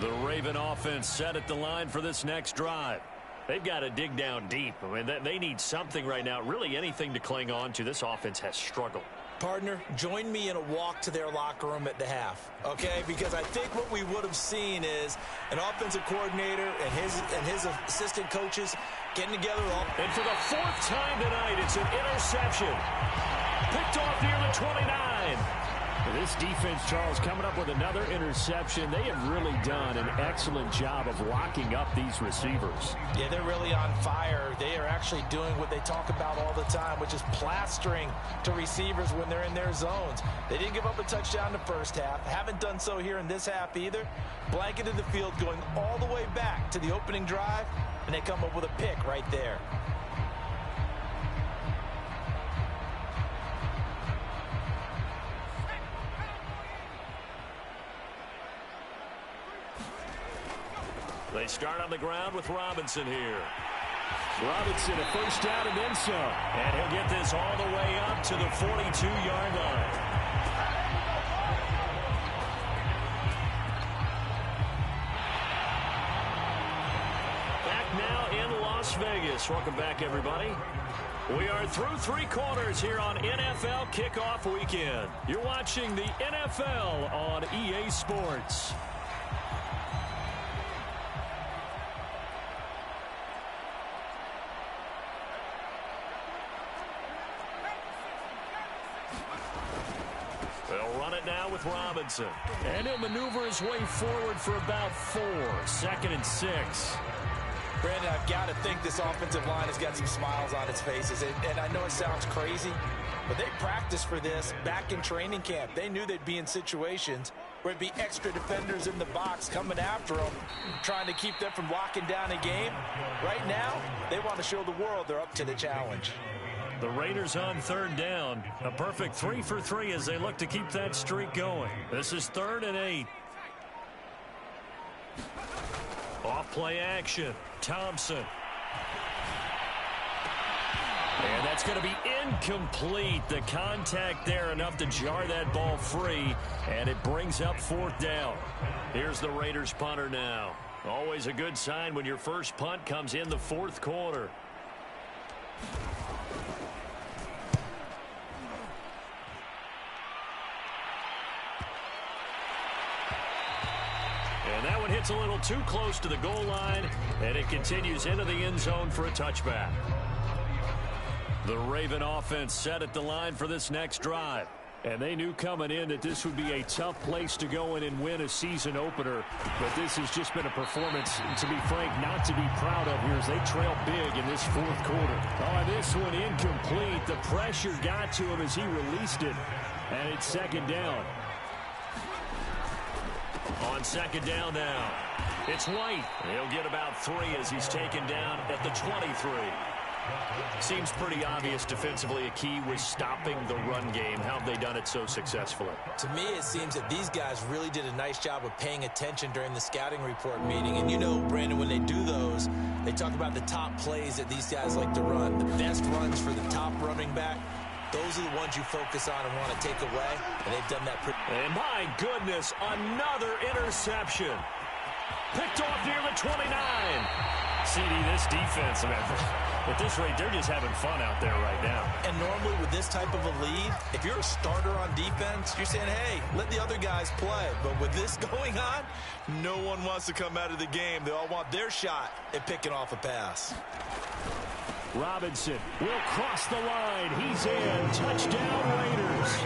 The Raven offense set at the line for this next drive. They've got to dig down deep. I mean, they need something right now, really anything to cling on to. This offense has struggled. Partner, join me in a walk to their locker room at the half, okay? Because I think what we would have seen is an offensive coordinator and his assistant coaches getting together. And for the fourth time tonight, it's an interception. Picked off near the 29. This defense, Charles, coming up with another interception. They have really done an excellent job of locking up these receivers. Yeah, they're really on fire. They are actually doing what they talk about all the time, which is plastering to receivers when they're in their zones. They didn't give up a touchdown in the first half. Haven't done so here in this half either. Blanketed the field going all the way back to the opening drive, and they come up with a pick right there. They start on the ground with Robinson here. Robinson a first down and then some. And he'll get this all the way up to the 42-yard line. Back now in Las Vegas. Welcome back, everybody. We are through three quarters here on NFL Kickoff Weekend. You're watching the NFL on EA Sports. They'll run it now with Robinson. And he'll maneuver his way forward for about 4. 2nd and 6. Brandon, I've got to think this offensive line has got some smiles on its faces. And I know it sounds crazy, but they practiced for this back in training camp. They knew they'd be in situations where it'd be extra defenders in the box coming after them, trying to keep them from locking down a game. Right now, they want to show the world they're up to the challenge. The Raiders on 3rd down. A perfect 3 for 3 as they look to keep that streak going. This is 3rd and 8. Off play action. Thompson. And that's going to be incomplete. The contact there enough to jar that ball free. And it brings up 4th down. Here's the Raiders punter now. Always a good sign when your first punt comes in the 4th quarter. And that one hits a little too close to the goal line, and it continues into the end zone for a touchback. The Raven offense set at the line for this next drive. And they knew coming in that this would be a tough place to go in and win a season opener. But this has just been a performance, to be frank, not to be proud of here as they trail big in this 4th quarter. Oh, this one incomplete. The pressure got to him as he released it. And it's 2nd down. On 2nd down now, it's White. He'll get about 3 as he's taken down at the 23. Seems pretty obvious defensively a key was stopping the run game. How have they done it so successfully? To me, it seems that these guys really did a nice job of paying attention during the scouting report meeting. And you know, Brandon, when they do those, they talk about the top plays that these guys like to run, the best runs for the top running back. Those are the ones you focus on and want to take away, and they've done that pretty. And my goodness, another interception. Picked off near the 29. CD, this defense, man, at this rate, they're just having fun out there right now. And normally with this type of a lead, if you're a starter on defense, you're saying, hey, let the other guys play. But with this going on, no one wants to come out of the game. They all want their shot at picking off a pass. Robinson will cross the line. He's in. Touchdown, Raiders.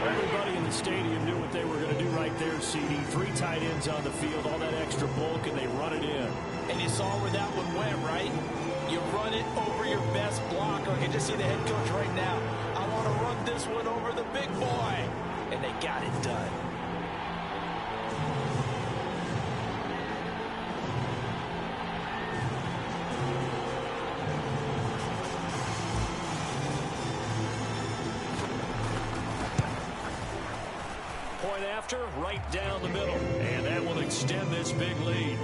Everybody in the stadium knew what they were going to do right there, CD. 3 tight ends on the field, all that extra bulk, and they run it in. And you saw where that one went, right? You run it over your best blocker. I can just see the head coach right now. I want to run this one over the big boy. And they got it done. Point after, right down the middle. And that will extend this big lead.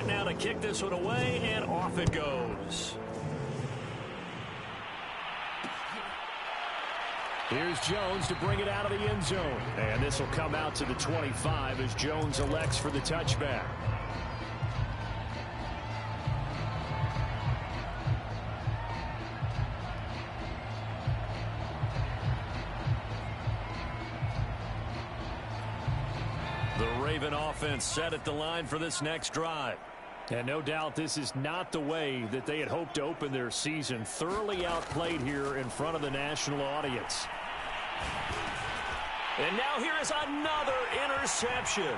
set now to kick this one away, and off it goes. Here's Jones to bring it out of the end zone. And this will come out to the 25 as Jones elects for the touchback. The Raven offense set at the line for this next drive. And no doubt this is not the way that they had hoped to open their season. Thoroughly outplayed here in front of the national audience. And now here is another interception.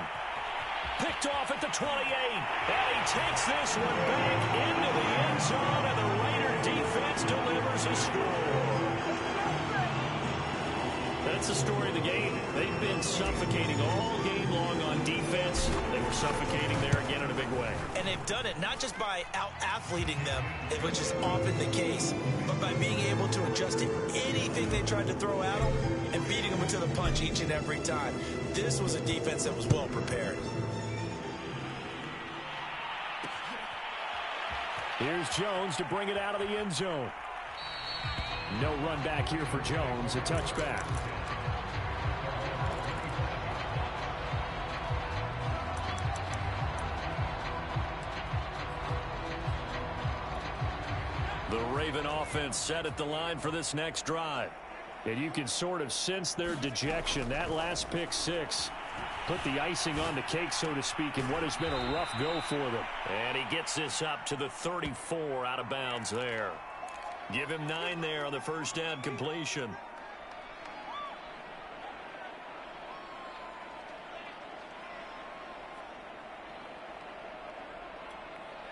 Picked off at the 28. And he takes this one back into the end zone, and the Raider defense delivers a score. That's the story of the game. They've been suffocating all game long on defense. They were suffocating there again in a big way. And they've done it not just by out-athleting them, which is often the case, but by being able to adjust to anything they tried to throw at them and beating them to the punch each and every time. This was a defense that was well prepared. Here's Jones to bring it out of the end zone. No run back here for Jones, a touchback. The Raven offense set at the line for this next drive. And you can sort of sense their dejection. That last pick six put the icing on the cake, so to speak, in what has been a rough go for them. And he gets this up to the 34 out of bounds there. Give him 9 there on the first down completion.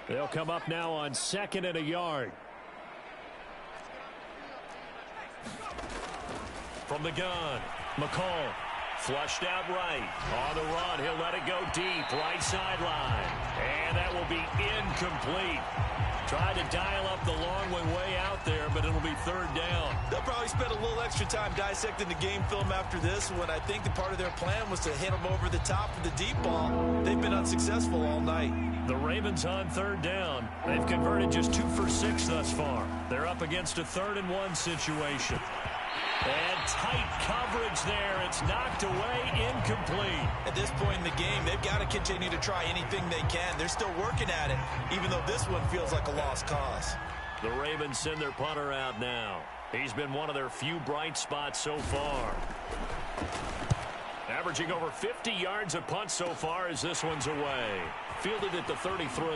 They'll come up now on 2nd and a yard. From the gun, McCall flushed out right. On the run, he'll let it go deep, right sideline. And that will be incomplete. Tried to dial up the long way out there, but it'll be 3rd down. They'll probably spend a little extra time dissecting the game film after this when I think the part of their plan was to hit them over the top of the deep ball. They've been unsuccessful all night. The Ravens on 3rd down. They've converted just 2 for 6 thus far. They're up against a 3rd and 1 situation. And tight coverage there. It's knocked away, incomplete. At this point in the game, they've got to continue to try anything they can. They're still working at it, even though this one feels like a lost cause. The Ravens send their punter out now. He's been one of their few bright spots so far. Averaging over 50 yards a punt so far as this one's away. Fielded at the 33.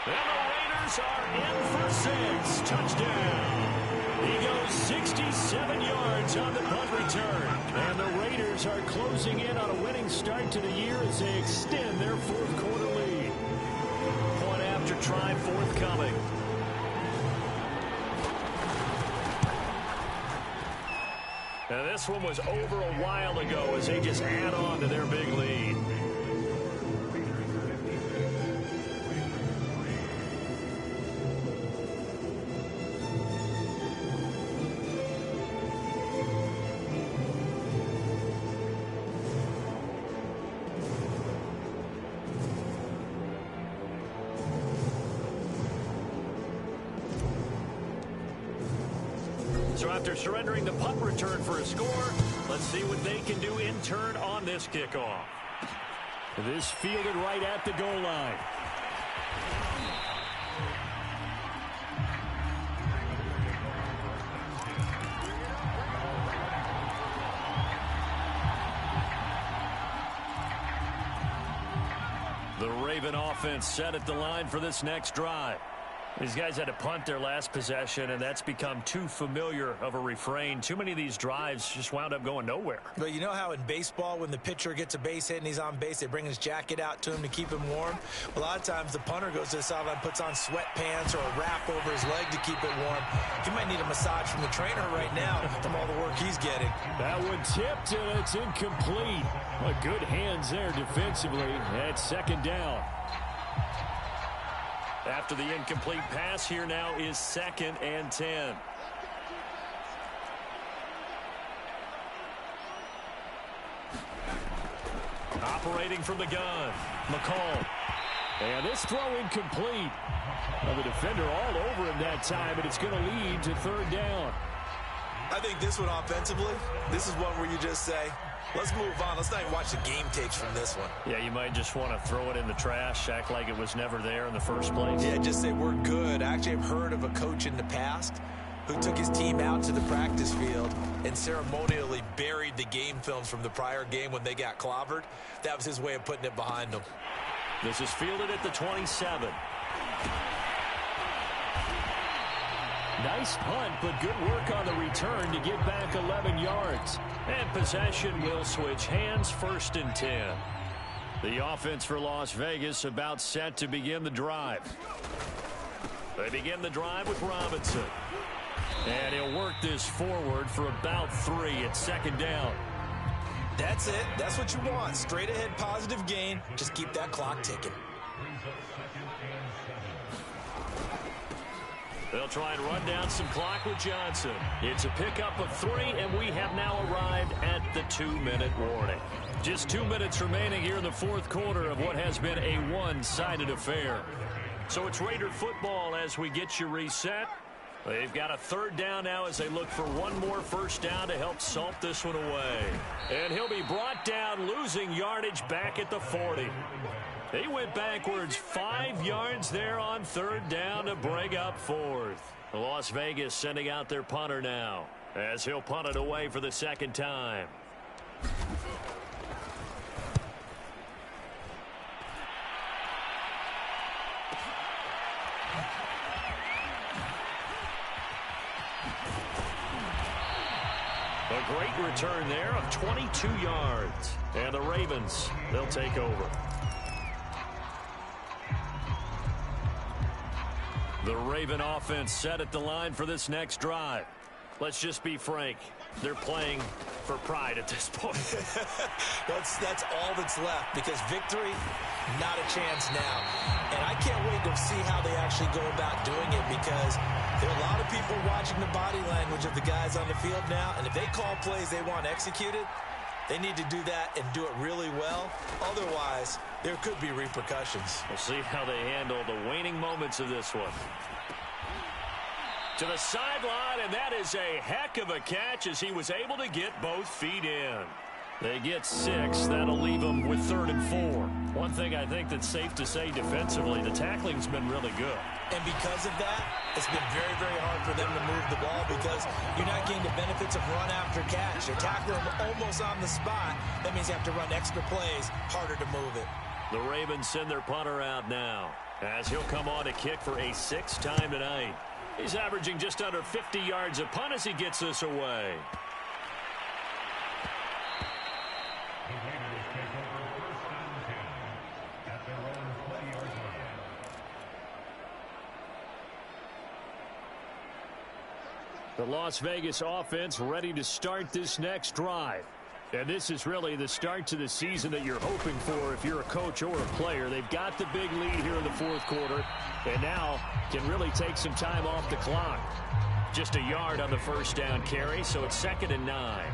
And the Raiders are in for 6. Touchdown. He goes 67 yards on the punt return. And the Raiders are closing in on a winning start to the year as they extend their 4th quarter lead. Point after try forthcoming. And this one was over a while ago as they just add on to their big lead. So after surrendering the punt return for a score, let's see what they can do in turn on this kickoff. This fielded right at the goal line. The Raven offense set at the line for this next drive. These guys had to punt their last possession, and that's become too familiar of a refrain. Too many of these drives just wound up going nowhere. But you know how in baseball, when the pitcher gets a base hit and he's on base, they bring his jacket out to him to keep him warm? A lot of times the punter goes to the sideline, puts on sweatpants or a wrap over his leg to keep it warm. He might need a massage from the trainer right now from all the work he's getting. That one tipped, and it's incomplete. Well, good hands there defensively at 2nd down. After the incomplete pass, here now is 2nd and 10. operating from the gun. McCall. And this throw incomplete. Well, the defender all over him that time, and it's going to lead to third down. I think this one offensively, this is one where you just say, let's move on. Let's not even watch the game tapes from this one. Yeah, you might just want to throw it in the trash, act like it was never there in the first place. Yeah, just say we're good. I actually have heard of a coach in the past who took his team out to the practice field and ceremonially buried the game films from the prior game when they got clobbered. That was his way of putting it behind them. This is fielded at the 27. Nice punt, but good work on the return to get back 11 yards. And possession will switch hands, 1st and 10. The offense for Las Vegas about set to begin the drive. They begin the drive with Robinson. And he'll work this forward for about 3 at 2nd down. That's it. That's what you want. Straight ahead positive gain. Just keep that clock ticking. They'll try and run down some clock with Johnson. It's a pickup of 3, and we have now arrived at the 2-minute warning. Just 2 minutes remaining here in the 4th quarter of what has been a one-sided affair. So it's Raider football as we get you reset. They've got a 3rd down now as they look for one more 1st down to help salt this one away. And he'll be brought down, losing yardage back at the 40. He went backwards 5 yards there on 3rd down to bring up 4th. Las Vegas sending out their punter now as he'll punt it away for the 2nd time. A great return there of 22 yards. And the Ravens, they'll take over. The Raven offense set at the line for this next drive. Let's just be frank. They're playing for pride at this point. That's all that's left, because victory, not a chance now. And I can't wait to see how they actually go about doing it, because there are a lot of people watching the body language of the guys on the field now, and if they call plays they want executed, they need to do that and do it really well. Otherwise, there could be repercussions. We'll see how they handle the waning moments of this one. To the sideline, and that is a heck of a catch as he was able to get both feet in. They get 6. That'll leave them with 3rd and 4. One thing I think that's safe to say defensively, the tackling's been really good. And because of that, it's been very, very hard for them to move the ball, because you're not getting the benefits of run after catch. You're tackling them almost on the spot. That means you have to run extra plays, harder to move it. The Ravens send their punter out now as he'll come on to kick for a 6th time tonight. He's averaging just under 50 yards a punt as he gets this away. The Las Vegas offense ready to start this next drive. And this is really the start to the season that you're hoping for if you're a coach or a player. They've got the big lead here in the 4th quarter, and now can really take some time off the clock. Just a yard on the 1st down carry, so it's 2nd and 9.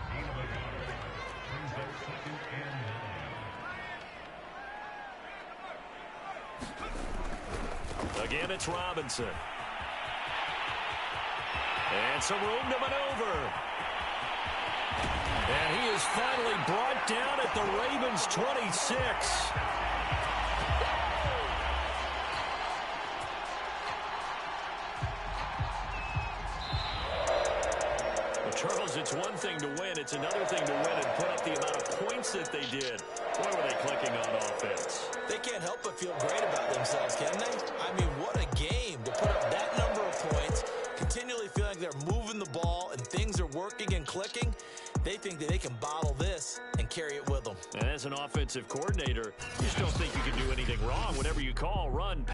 Again, it's Robinson. And some room to maneuver. And he is finally brought down at the Ravens' 26. Well, Charles, it's one thing to win. It's another thing to win and put up the amount of points that they did. Boy, were they clicking on offense. They can't help but feel great about themselves, can they? I mean, what a game to put up that number of points, continually feeling like they're moving the ball and things are working and clicking. They think that they can bottle this and carry it with them. And as an offensive coordinator, you just don't think you can do anything wrong. Whatever you call, run,